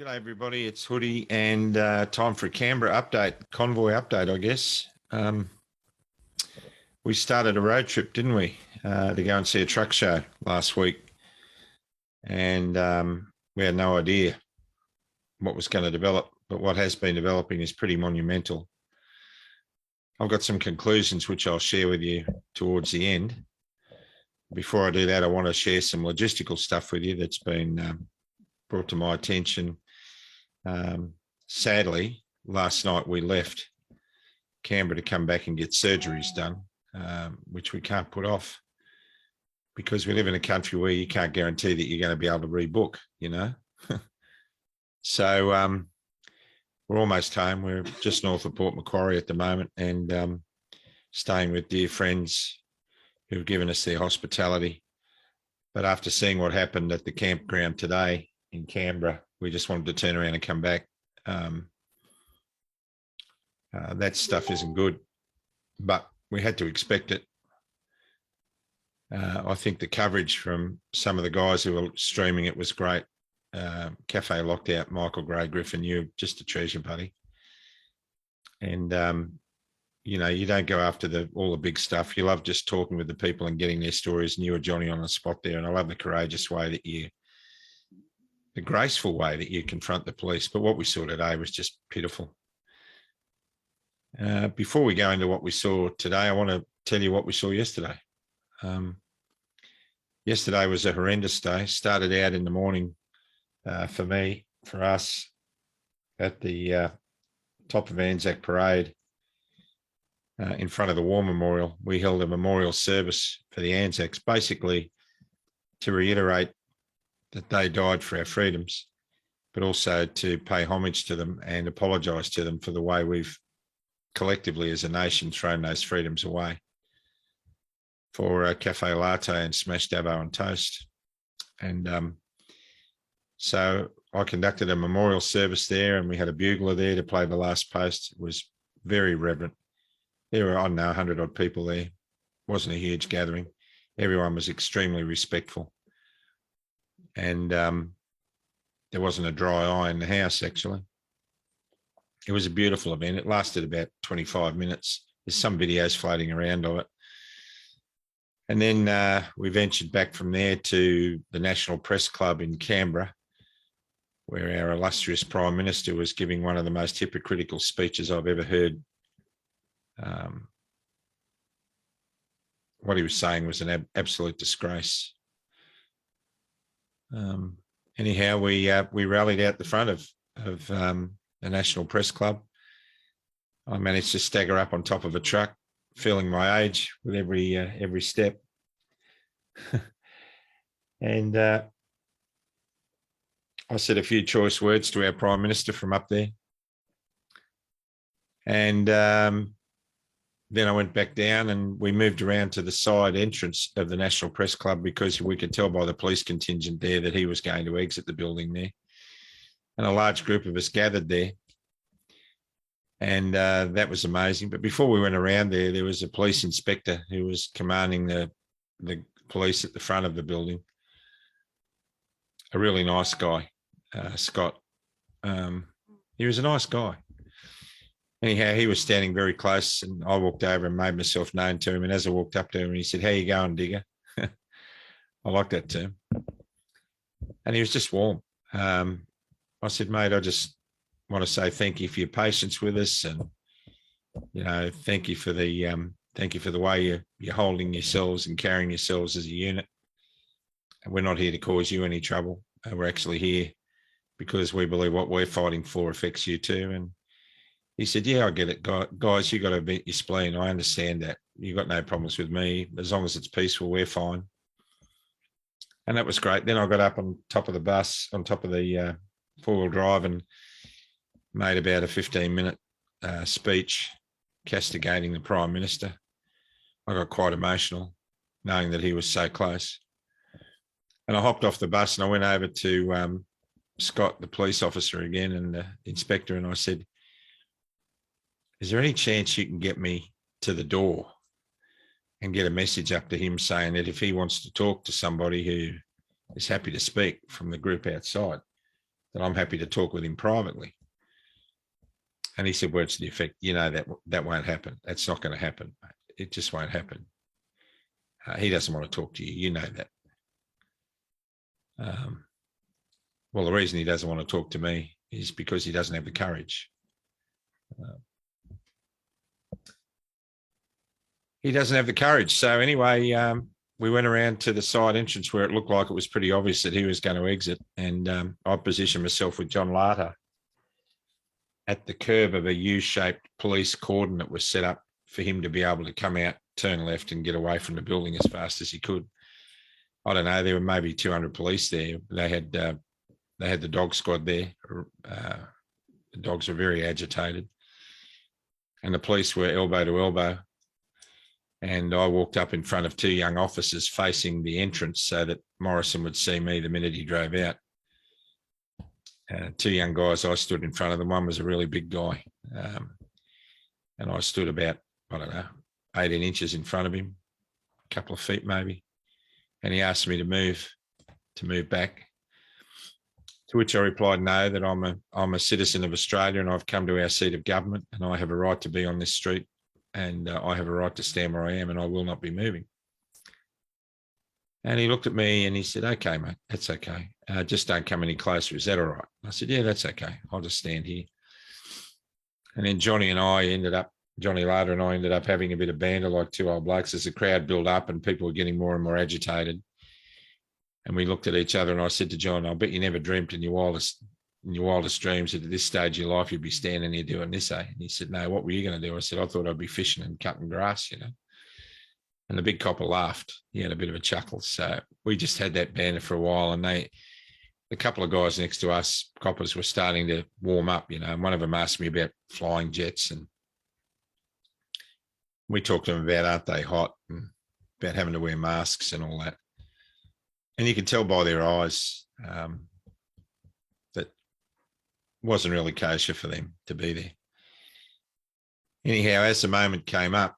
G'day everybody, it's Hoody and time for a Canberra update, convoy update, I guess. We started a road trip, didn't we, to go and see a truck show last week. And we had no idea what was going to develop, but what has been developing is pretty monumental. I've got some conclusions which I'll share with you towards the end. Before I do that, I want to share some logistical stuff with you that's been brought to my attention. Sadly, last night we left Canberra to come back and get surgeries done, which we can't put off because we live in a country where you can't guarantee that you're going to be able to rebook, you know. So we're almost home. We're just north of Port Macquarie at the moment and staying with dear friends who've given us their hospitality. But after seeing what happened at the campground today in Canberra, we just wanted to turn around and come back. That stuff isn't good, but we had to expect it. I think the coverage from some of the guys who were streaming it was great. Cafe Lockout, Michael Gray Griffin, you're just a treasure, buddy. And, you know, you don't go after all the big stuff. You love just talking with the people and getting their stories. And you were Johnny on the spot there. And I love the courageous way that the graceful way that you confront the police. But what we saw today was just pitiful. Before we go into what we saw today, I want to tell you what we saw yesterday. Yesterday was a horrendous day. Started out in the morning for us, at the top of Anzac Parade in front of the War Memorial. We held a memorial service for the Anzacs, basically to reiterate that they died for our freedoms, but also to pay homage to them and apologise to them for the way we've collectively as a nation thrown those freedoms away for a cafe latte and smashed avo on toast. And so I conducted a memorial service there and we had a bugler there to play the last post. It was very reverent. There were, I don't know, 100 odd people there. It wasn't a huge gathering. Everyone was extremely respectful. And there wasn't a dry eye in the house, actually. It was a beautiful event. It lasted about 25 minutes. There's some videos floating around of it. And then we ventured back from there to the National Press Club in Canberra, where our illustrious Prime Minister was giving one of the most hypocritical speeches I've ever heard. What he was saying was an absolute disgrace. Anyhow, we rallied out the front of the National Press Club. I managed to stagger up on top of a truck, feeling my age with every step. And I said a few choice words to our Prime Minister from up there. And then I went back down and we moved around to the side entrance of the National Press Club because we could tell by the police contingent there that he was going to exit the building there. And a large group of us gathered there. And that was amazing. But before we went around there, there was a police inspector who was commanding the police at the front of the building. A really nice guy, Scott. He was a nice guy. Anyhow, he was standing very close and I walked over and made myself known to him. And as I walked up to him, he said, "How you going, digger?" I like that term. And he was just warm. I said, "Mate, I just want to say thank you for your patience with us. And, you know, thank you for the way you're holding yourselves and carrying yourselves as a unit. And we're not here to cause you any trouble. We're actually here because we believe what we're fighting for affects you too." And he said, "Yeah, I get it, guys. You got to beat your spleen. I understand that. You've got no problems with me. As long as it's peaceful, we're fine." And that was great. Then I got up on top of the bus, on top of the four-wheel drive and made about a 15-minute speech castigating the Prime Minister. I got quite emotional knowing that he was so close. And I hopped off the bus and I went over to Scott, the police officer again, and the inspector, and I said, "Is there any chance you can get me to the door and get a message up to him saying that if he wants to talk to somebody who is happy to speak from the group outside, that I'm happy to talk with him privately. And he said words to the effect, you know, that won't happen. That's not going to happen. It just won't happen. He doesn't want to talk to you. You know that. Well, the reason he doesn't want to talk to me is because he doesn't have the courage. He doesn't have the courage. So anyway, we went around to the side entrance where it looked like it was pretty obvious that he was going to exit. And I positioned myself with John Larter at the curb of a U-shaped police cordon that was set up for him to be able to come out, turn left and get away from the building as fast as he could. I don't know, there were maybe 200 police there. They had the dog squad there. The dogs were very agitated. And the police were elbow to elbow. And I walked up in front of two young officers facing the entrance so that Morrison would see me the minute he drove out. Two young guys, I stood in front of them. One was a really big guy. And I stood about, I don't know, 18 inches in front of him, a couple of feet maybe. And he asked me to move back. To which I replied, no, that I'm a citizen of Australia and I've come to our seat of government and I have a right to be on this street and I have a right to stand where I am and I will not be moving. And he looked at me and he said, okay, mate, that's okay. Just don't come any closer. Is that all right? I said, yeah, that's okay. I'll just stand here. And then Johnny Larter and I ended up having a bit of banter like two old blokes as the crowd built up and people were getting more and more agitated. And we looked at each other and I said to John, I bet you never dreamt in your wildest dreams that at this stage of your life you'd be standing here doing this, eh? And he said, no, what were you going to do? I said, I thought I'd be fishing and cutting grass, you know. And the big copper laughed. He had a bit of a chuckle. So we just had that banter for a while. And a couple of guys next to us, coppers, were starting to warm up, you know. And one of them asked me about flying jets. And we talked to them about aren't they hot and about having to wear masks and all that. And you could tell by their eyes that wasn't really kosher for them to be there. Anyhow, as the moment came up,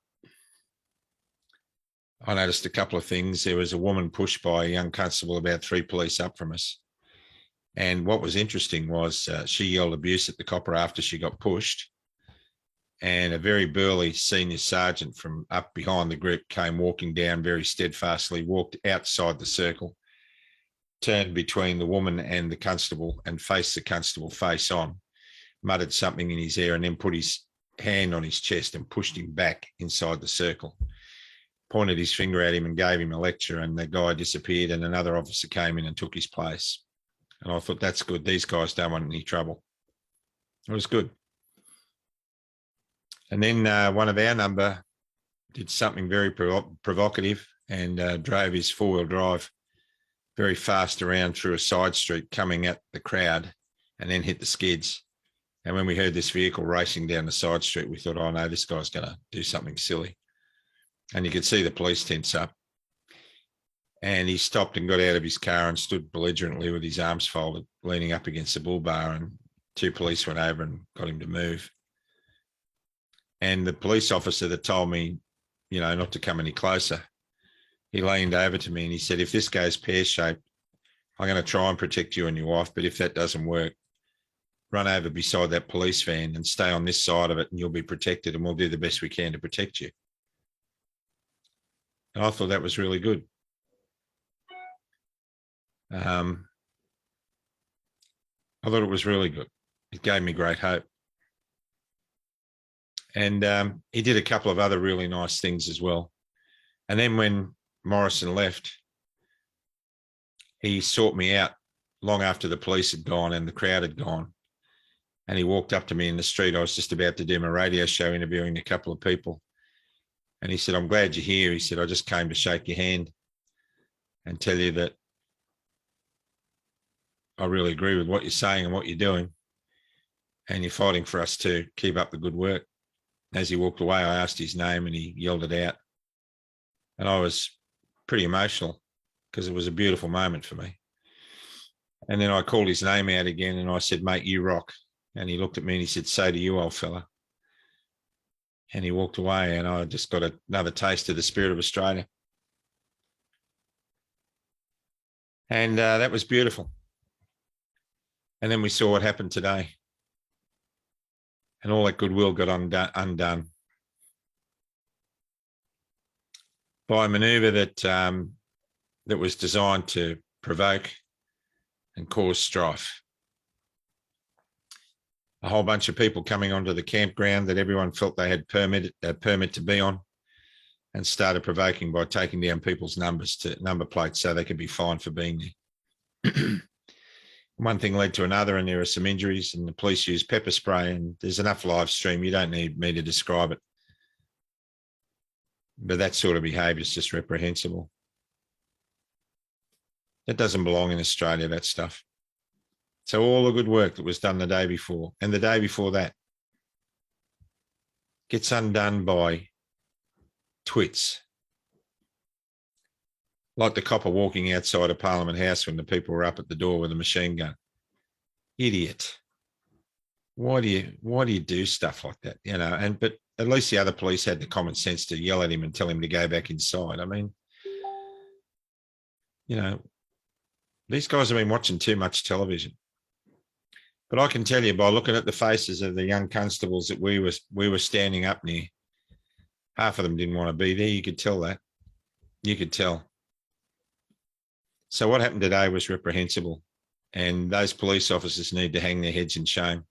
I noticed a couple of things. There was a woman pushed by a young constable about 3 police up from us. And what was interesting was she yelled abuse at the copper after she got pushed. And a very burly senior sergeant from up behind the group came walking down very steadfastly, walked outside the circle, turned between the woman and the constable and faced the constable face on, muttered something in his ear and then put his hand on his chest and pushed him back inside the circle, pointed his finger at him and gave him a lecture, and the guy disappeared and another officer came in and took his place. And I thought, that's good. These guys don't want any trouble. It was good. And then one of our number did something very provocative and drove his 4-wheel drive very fast around through a side street coming at the crowd and then hit the skids. And when we heard this vehicle racing down the side street, we thought, oh no, this guy's going to do something silly. And you could see the police tents up. And he stopped and got out of his car and stood belligerently with his arms folded, leaning up against the bull bar. And 2 police went over and got him to move. And the police officer that told me, you know, not to come any closer, he leaned over to me and he said, if this goes pear-shaped, I'm going to try and protect you and your wife. But if that doesn't work, run over beside that police van and stay on this side of it and you'll be protected and we'll do the best we can to protect you. And I thought that was really good. I thought it was really good. It gave me great hope. And he did a couple of other really nice things as well. And then when Morrison left, he sought me out long after the police had gone and the crowd had gone. And he walked up to me in the street. I was just about to do my radio show interviewing a couple of people. And he said, I'm glad you're here. He said, I just came to shake your hand and tell you that I really agree with what you're saying and what you're doing. And you're fighting for us to keep up the good work. As he walked away, I asked his name and he yelled it out. And I was pretty emotional because it was a beautiful moment for me. And then I called his name out again and I said, mate, you rock. And he looked at me and he said, so do you, old fella. And he walked away and I just got another taste of the spirit of Australia. And that was beautiful. And then we saw what happened today. And all that goodwill got undone by a manoeuvre that was designed to provoke and cause strife. A whole bunch of people coming onto the campground that everyone felt they had a permit to be on, and started provoking by taking down people's number plates so they could be fined for being there. One thing led to another, and there are some injuries, and the police used pepper spray, and there's enough live stream. You don't need me to describe it. But that sort of behaviour is just reprehensible. That doesn't belong in Australia, that stuff. So all the good work that was done the day before and the day before that gets undone by twits. Like the copper walking outside of Parliament House when the people were up at the door with a machine gun. Idiot. Why do you do stuff like that? You know, but at least the other police had the common sense to yell at him and tell him to go back inside. I mean, you know, these guys have been watching too much television. But I can tell you by looking at the faces of the young constables that we were standing up near, half of them didn't want to be there. You could tell that. You could tell. So what happened today was reprehensible, and those police officers need to hang their heads in shame.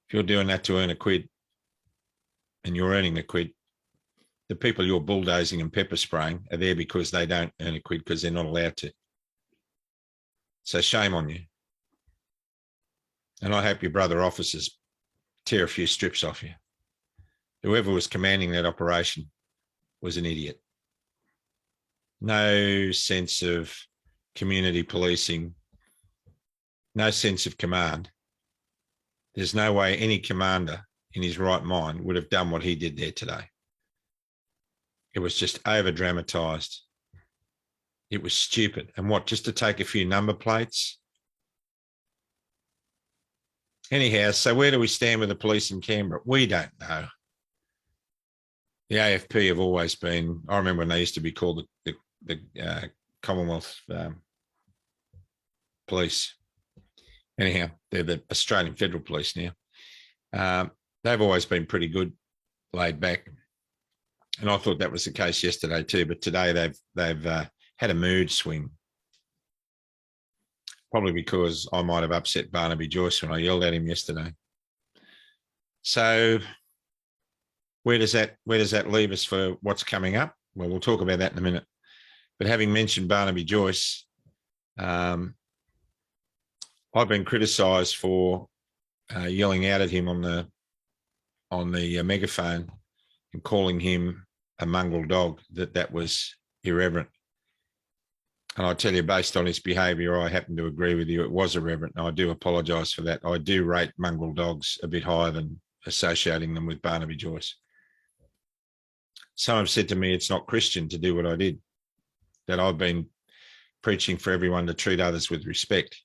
If you're doing that to earn a quid, and you're earning the quid, the people you're bulldozing and pepper spraying are there because they don't earn a quid because they're not allowed to. So shame on you. And I hope your brother officers tear a few strips off you. Whoever was commanding that operation was an idiot. No sense of community policing, no sense of command. There's no way any commander in his right mind would have done what he did there today. It was just over-dramatised. It was stupid. And what, just to take a few number plates? Anyhow, so where do we stand with the police in Canberra? We don't know. The AFP have always been, I remember when they used to be called the Commonwealth Police. Anyhow, they're the Australian Federal Police now. They've always been pretty good, laid back. And I thought that was the case yesterday too, but today they've had a mood swing. Probably because I might have upset Barnaby Joyce when I yelled at him yesterday. So where does that leave us for what's coming up? Well, we'll talk about that in a minute. But having mentioned Barnaby Joyce, I've been criticised for yelling out at him on the megaphone and calling him a mongrel dog. That was irreverent. And I tell you, based on his behaviour, I happen to agree with you. It was irreverent, and I do apologise for that. I do rate mongrel dogs a bit higher than associating them with Barnaby Joyce. Some have said to me it's not Christian to do what I did, that I've been preaching for everyone to treat others with respect.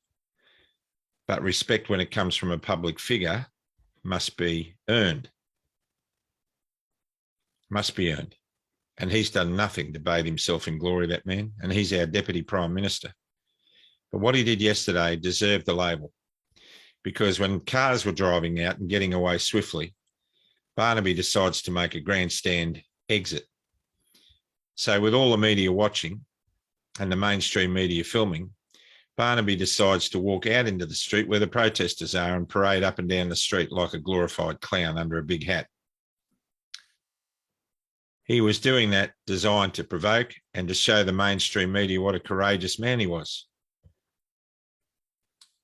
But respect when it comes from a public figure must be earned. Must be earned. And he's done nothing to bathe himself in glory, that man. And he's our Deputy Prime Minister. But what he did yesterday deserved the label. Because when cars were driving out and getting away swiftly, Barnaby decides to make a grandstand exit. So with all the media watching and the mainstream media filming, Barnaby decides to walk out into the street where the protesters are and parade up and down the street like a glorified clown under a big hat. He was doing that designed to provoke and to show the mainstream media what a courageous man he was.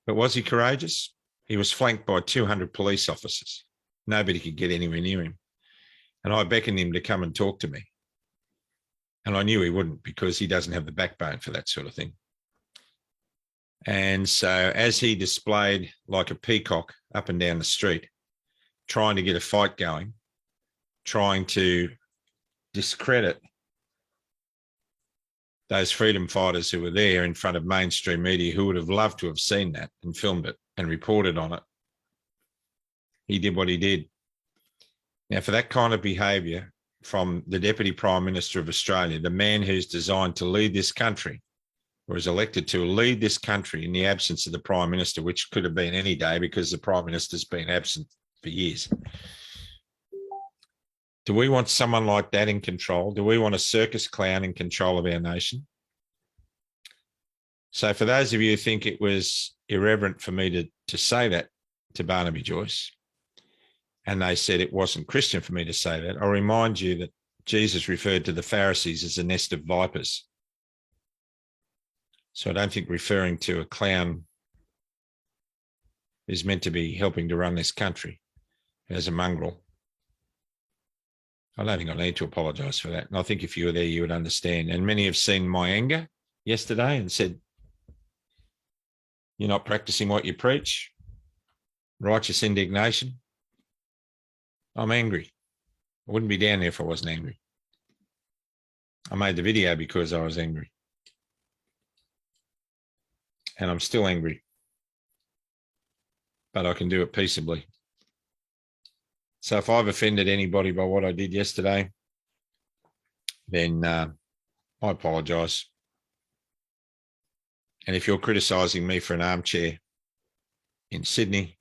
But was he courageous? He was flanked by 200 police officers. Nobody could get anywhere near him. And I beckoned him to come and talk to me. And I knew he wouldn't because he doesn't have the backbone for that sort of thing. And so as he displayed like a peacock up and down the street, trying to get a fight going, trying to discredit those freedom fighters who were there in front of mainstream media who would have loved to have seen that and filmed it and reported on it, he did what he did. Now, for that kind of behaviour from the Deputy Prime Minister of Australia, the man who's designed to lead this country or is elected to lead this country in the absence of the Prime Minister, which could have been any day because the Prime Minister's been absent for years. Do we want someone like that in control? Do we want a circus clown in control of our nation? So for those of you who think it was irreverent for me to say that to Barnaby Joyce, and they said it wasn't Christian for me to say that, I'll remind you that Jesus referred to the Pharisees as a nest of vipers. So I don't think referring to a clown is meant to be helping to run this country as a mongrel. I don't think I need to apologise for that. And I think if you were there, you would understand. And many have seen my anger yesterday and said, you're not practicing what you preach. Righteous indignation. I'm angry. I wouldn't be down there if I wasn't angry. I made the video because I was angry. And I'm still angry. But I can do it peaceably. So if I've offended anybody by what I did yesterday, then I apologise. And if you're criticising me for an armchair in Sydney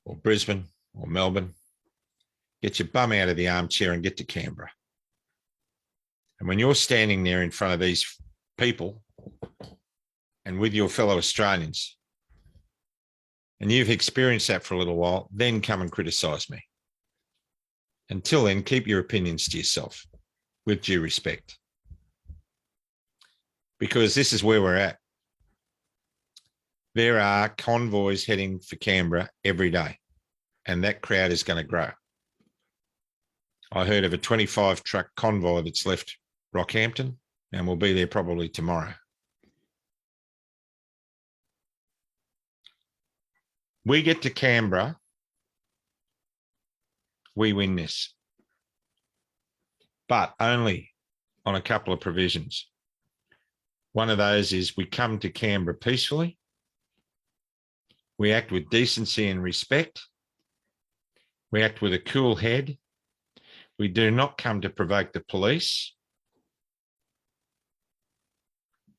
or Brisbane or Melbourne, get your bum out of the armchair and get to Canberra. And when you're standing there in front of these people and with your fellow Australians, and you've experienced that for a little while, then come and criticise me. Until then, keep your opinions to yourself with due respect. Because this is where we're at. There are convoys heading for Canberra every day, and that crowd is going to grow. I heard of a 25 truck convoy that's left Rockhampton and will be there probably tomorrow. We get to Canberra, we win this, but only on a couple of provisions. One of those is we come to Canberra peacefully, we act with decency and respect, we act with a cool head, we do not come to provoke the police,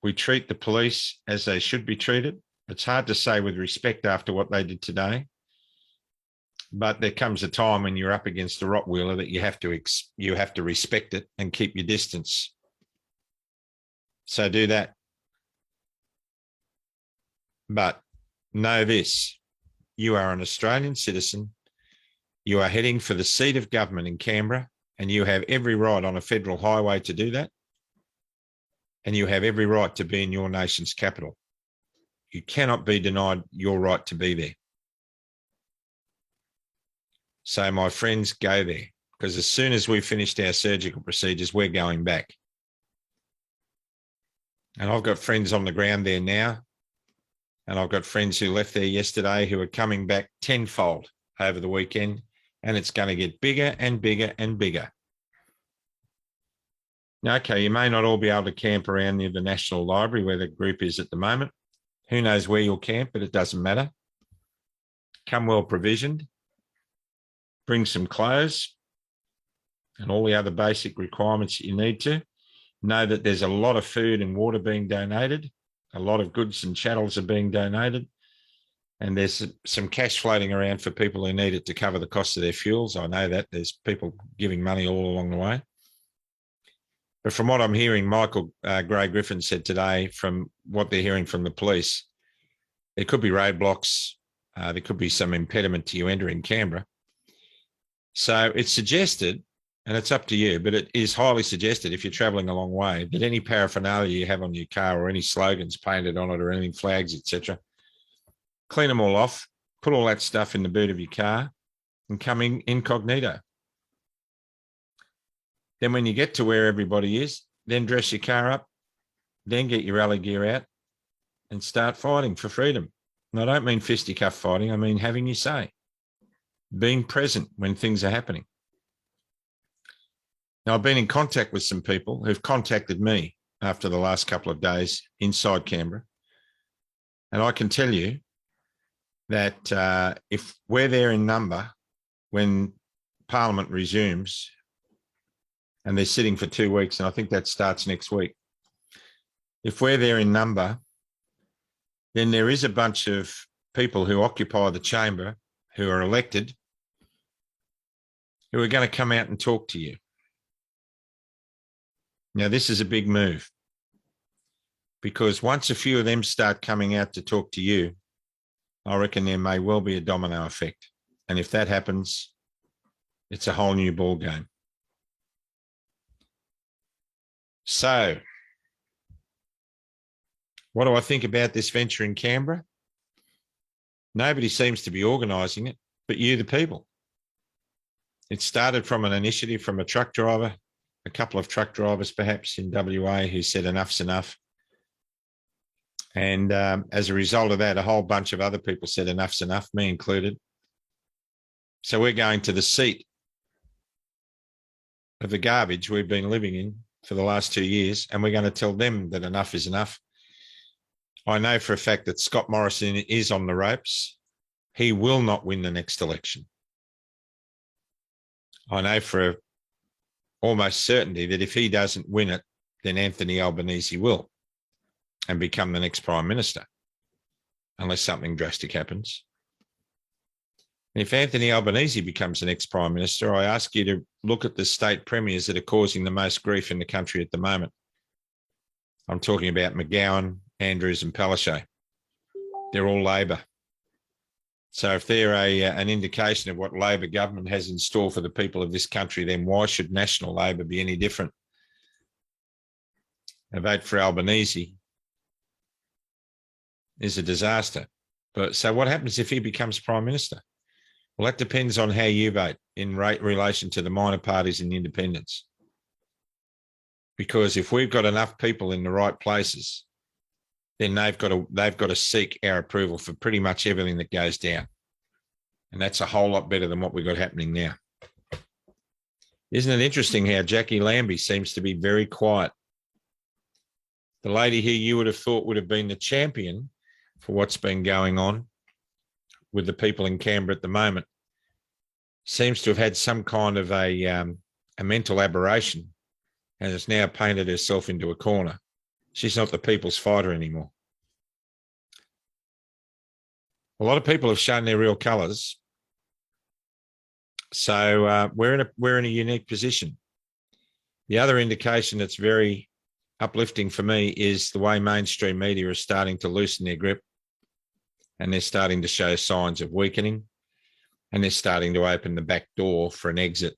we treat the police as they should be treated. It's hard to say with respect after what they did today, but there comes a time when you're up against a Rottweiler that you have to respect it and keep your distance. So do that. But know this, you are an Australian citizen, you are heading for the seat of government in Canberra, and you have every right on a federal highway to do that, and you have every right to be in your nation's capital. You cannot be denied your right to be there. So my friends, go there, because as soon as we've finished our surgical procedures, we're going back. And I've got friends on the ground there now, and I've got friends who left there yesterday who are coming back tenfold over the weekend, and it's going to get bigger and bigger and bigger. Now, okay, you may not all be able to camp around near the National Library where the group is at the moment. Who knows where you'll camp, but it doesn't matter. Come well provisioned. Bring some clothes and all the other basic requirements you need to. Know that there's a lot of food and water being donated. A lot of goods and chattels are being donated. And there's some cash floating around for people who need it to cover the cost of their fuels. I know that. There's people giving money all along the way. But from what I'm hearing, Michael Gray Griffin said today, from what they're hearing from the police, there could be roadblocks. There could be some impediment to you entering Canberra. So it's suggested, and it's up to you, but it is highly suggested if you're travelling a long way, that any paraphernalia you have on your car or any slogans painted on it or anything, flags, etc., clean them all off, put all that stuff in the boot of your car and come in incognito. Then when you get to where everybody is, then dress your car up, then get your rally gear out and start fighting for freedom. And I don't mean fisticuff fighting, I mean having your say, being present when things are happening. Now, I've been in contact with some people who've contacted me after the last couple of days inside Canberra. And I can tell you that if we're there in number when Parliament resumes, and they're sitting for 2 weeks, and I think that starts next week, if we're there in number, then there is a bunch of people who occupy the chamber who are elected who are going to come out and talk to you. Now, this is a big move because once a few of them start coming out to talk to you, I reckon there may well be a domino effect. And if that happens, it's a whole new ball game. So, what do I think about this venture in Canberra? Nobody seems to be organising it, but you, the people. It started from an initiative from a truck driver, a couple of truck drivers perhaps in WA who said enough's enough. And as a result of that, a whole bunch of other people said enough's enough, me included. So we're going to the seat of the garbage we've been living in for the last 2 years, and we're going to tell them that enough is enough. I know for a fact that Scott Morrison is on the ropes. He will not win the next election. I know for almost certainty that if he doesn't win it, then Anthony Albanese will and become the next Prime Minister, unless something drastic happens. If Anthony Albanese becomes the next Prime Minister, I ask you to look at the state premiers that are causing the most grief in the country at the moment. I'm talking about McGowan, Andrews and Palaszczuk. They're all Labor. So if they're an indication of what Labor government has in store for the people of this country, then why should National Labor be any different? A vote for Albanese is a disaster. But so what happens if he becomes Prime Minister? Well, that depends on how you vote in relation to the minor parties and the independents. Because if we've got enough people in the right places, then they've got to seek our approval for pretty much everything that goes down. And that's a whole lot better than what we've got happening now. Isn't it interesting how Jackie Lambie seems to be very quiet? The lady who you would have thought would have been the champion for what's been going on with the people in Canberra at the moment seems to have had some kind of a mental aberration and has now painted herself into a corner. She's not the people's fighter anymore. A lot of people have shown their real colours. So we're in a unique position. The other indication that's very uplifting for me is the way mainstream media is starting to loosen their grip, and they're starting to show signs of weakening, and they're starting to open the back door for an exit.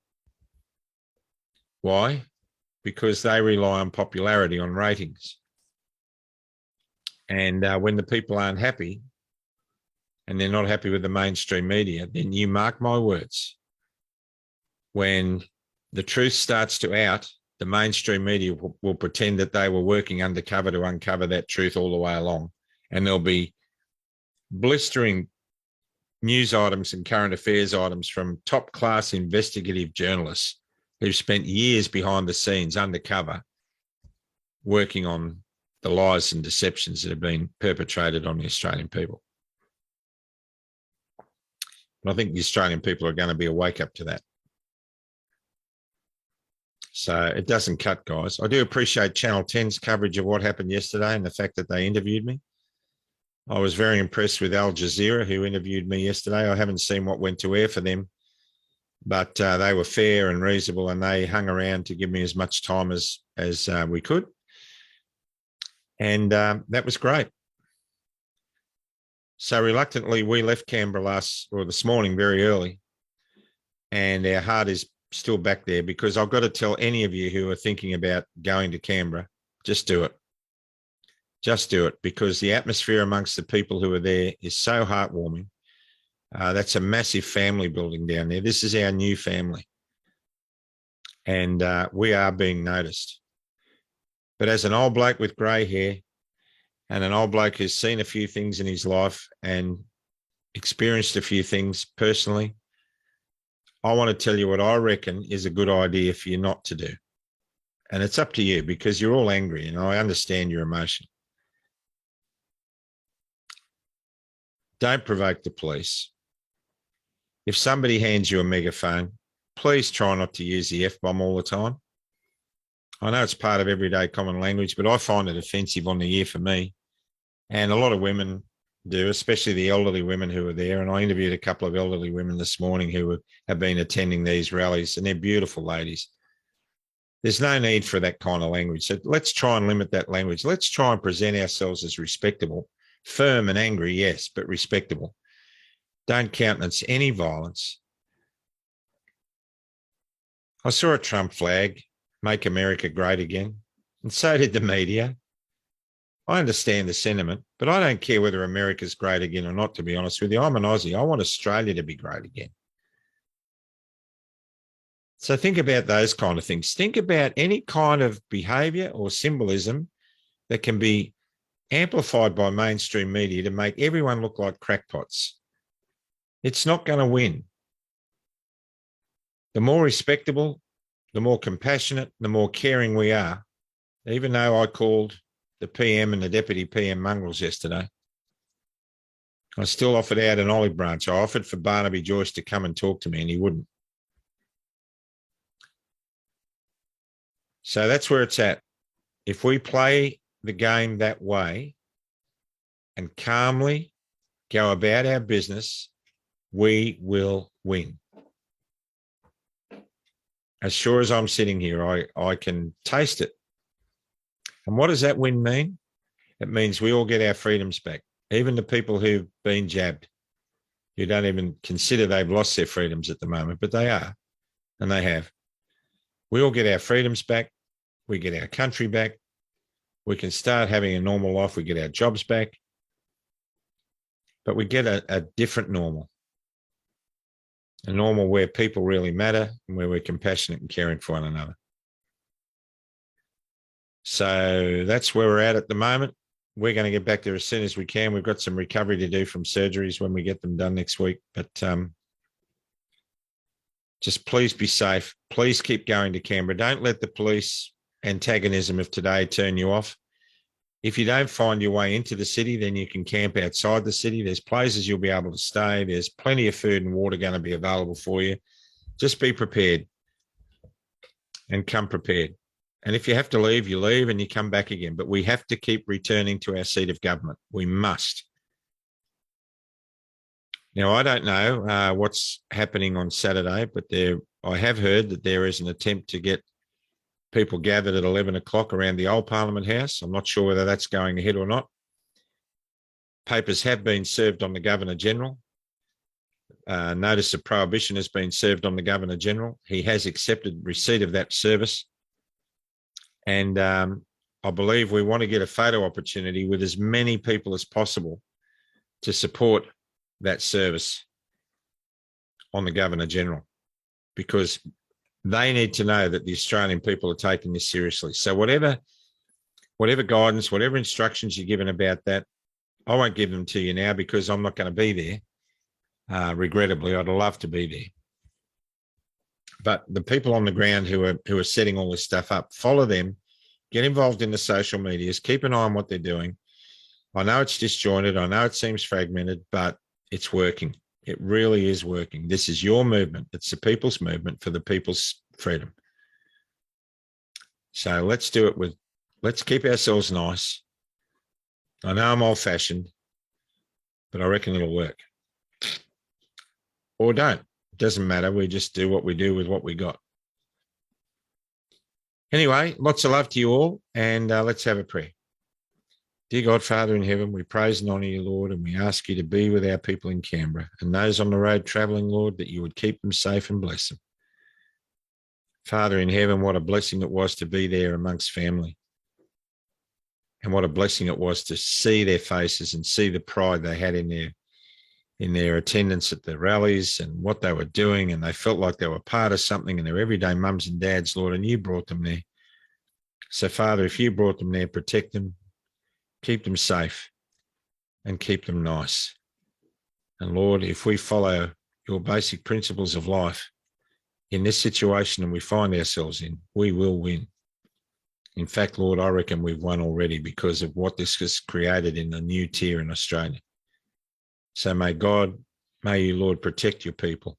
Why? Because they rely on popularity, on ratings. And when the people aren't happy and they're not happy with the mainstream media, then you mark my words, when the truth starts to out, the mainstream media will pretend that they were working undercover to uncover that truth all the way along. And there'll be blistering news items and current affairs items from top-class investigative journalists who've spent years behind the scenes undercover working on the lies and deceptions that have been perpetrated on the Australian people. And I think the Australian people are going to be a wake-up to that. So it doesn't cut, guys. I do appreciate Channel 10's coverage of what happened yesterday and the fact that they interviewed me. I was very impressed with Al Jazeera, who interviewed me yesterday. I haven't seen what went to air for them, but they were fair and reasonable, and they hung around to give me as much time as we could. And that was great. So reluctantly, we left Canberra this morning very early, and our heart is still back there, because I've got to tell any of you who are thinking about going to Canberra, just do it. Just do it, because the atmosphere amongst the people who are there is so heartwarming. That's a massive family building down there. This is our new family. And we are being noticed. But as an old bloke with grey hair and an old bloke who's seen a few things in his life and experienced a few things personally, I want to tell you what I reckon is a good idea for you not to do. And it's up to you, because you're all angry and I understand your emotion. Don't provoke the police. If somebody hands you a megaphone, please try not to use the F-bomb all the time. I know it's part of everyday common language, but I find it offensive on the ear for me. And a lot of women do, especially the elderly women who are there. And I interviewed a couple of elderly women this morning who have been attending these rallies, and they're beautiful ladies. There's no need for that kind of language. So let's try and limit that language. Let's try and present ourselves as respectable, firm and angry, yes, but respectable. Don't countenance any violence. I saw a Trump flag, make America great again, and so did the media. I understand the sentiment, but I don't care whether America's great again or not, to be honest with you. I'm an Aussie. I want Australia to be great again. So think about those kind of things. Think about any kind of behaviour or symbolism that can be amplified by mainstream media to make everyone look like crackpots. It's not going to win. The more respectable, the more compassionate, the more caring we are. Even though I called the PM and the Deputy PM mongrels yesterday, I still offered out an olive branch. I offered for Barnaby Joyce to come and talk to me, and he wouldn't. So that's where it's at. If we play the game that way and calmly go about our business, we will win. As sure as I'm sitting here, I can taste it. And what does that win mean? It means we all get our freedoms back. Even the people who've been jabbed, who don't even consider they've lost their freedoms at the moment, but they are, and they have. We all get our freedoms back. We get our country back. We can start having a normal life. We get our jobs back. But we get a different normal. A normal where people really matter and where we're compassionate and caring for one another. So that's where we're at the moment. We're going to get back there as soon as we can. We've got some recovery to do from surgeries when we get them done next week. But just please be safe. Please keep going to Canberra. Don't let the police antagonism of today turn you off. If you don't find your way into the city, then you can camp outside the city. There's places you'll be able to stay. There's plenty of food and water going to be available for you. Just be prepared and come prepared. And if you have to leave, you leave and you come back again. But we have to keep returning to our seat of government. We must. Now, I don't know what's happening on Saturday, but I have heard that there is an attempt to get people gathered at 11 o'clock around the old Parliament House. I'm not sure whether that's going ahead or not. Papers have been served on the Governor-General. Notice of prohibition has been served on the Governor-General. He has accepted receipt of that service. And I believe we want to get a photo opportunity with as many people as possible to support that service on the Governor-General, because they need to know that the Australian people are taking this seriously. So whatever guidance, whatever instructions you're given about that, I won't give them to you now because I'm not going to be there. Regrettably, I'd love to be there. But the people on the ground who are setting all this stuff up, follow them, get involved in the social medias, keep an eye on what they're doing. I know it's disjointed. I know it seems fragmented, but it's working. It really is working. This is your movement. It's the people's movement for the people's freedom. So let's do it let's keep ourselves nice. I know I'm old-fashioned, but I reckon it'll work. Or don't. It doesn't matter. We just do what we do with what we got. Anyway, lots of love to you all, and let's have a prayer. Dear God, Father in heaven, we praise and honour you, Lord, and we ask you to be with our people in Canberra and those on the road travelling, Lord, that you would keep them safe and bless them. Father in heaven, what a blessing it was to be there amongst family. And what a blessing it was to see their faces and see the pride they had in their attendance at the rallies and what they were doing, and they felt like they were part of something, and their everyday mums and dads, Lord, and you brought them there. So, Father, if you brought them there, protect them, keep them safe, and keep them nice. And Lord, if we follow your basic principles of life in this situation and we find ourselves in, we will win. In fact, Lord, I reckon we've won already because of what this has created in the new tier in Australia. So may you, Lord, protect your people,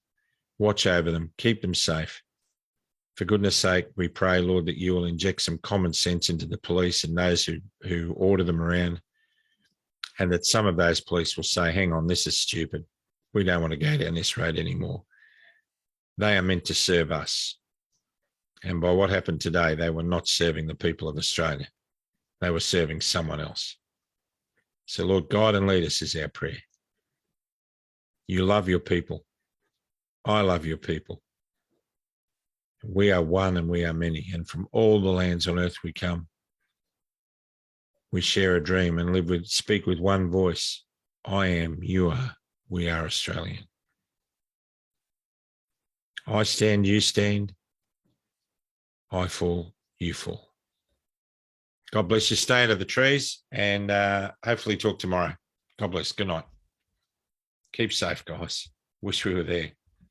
watch over them, keep them safe, For goodness sake, we pray, Lord, that you will inject some common sense into the police and those who order them around, and that some of those police will say, hang on, this is stupid. We don't want to go down this road anymore. They are meant to serve us. And by what happened today, they were not serving the people of Australia. They were serving someone else. So, Lord, guide and lead us is our prayer. You love your people. I love your people. We are one and we are many. And from all the lands on earth we come. We share a dream and speak with one voice. I am, you are, we are Australian. I stand, you stand. I fall, you fall. God bless you. Stay out of the trees and hopefully talk tomorrow. God bless. Good night. Keep safe, guys. Wish we were there.